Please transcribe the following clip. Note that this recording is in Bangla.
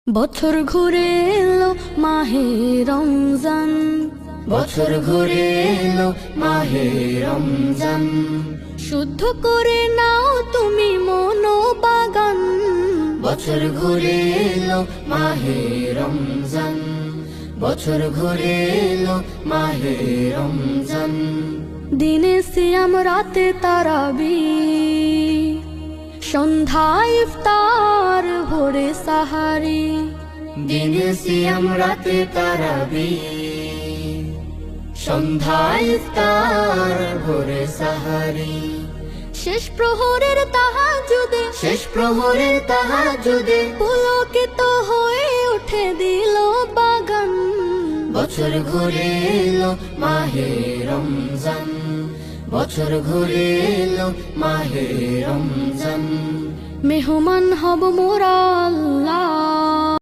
বছর ঘুরে এলো মাহে রমজান, বছর ঘুরে এলো মাহে রমজান। শুদ্ধ করে নাও তুমি মনোবাগান। বছর ঘুরে এলো মাহে রমজান, বছর ঘুরে এলো মাহে রমজান। দিনে সিয়াম রাতে তারাবি, সন্ধ্যায় ইফতার ভোরে সাহারি। দিনে সিয়াম রাতে তারাবি, সন্ধ্যায় ইফতার ভোরে সাহারি। শেষ প্রহরের তাহাজ্জুদে, শেষ প্রহরের তাহাজ্জুদে পুলকিত হয়ে উঠে দিল বাগান। বছর ঘুরে এলো মাহে রমজান, বছর ঘুরে এলো মাহে রমজান। মেহমান হব মোরা আল্লাহ,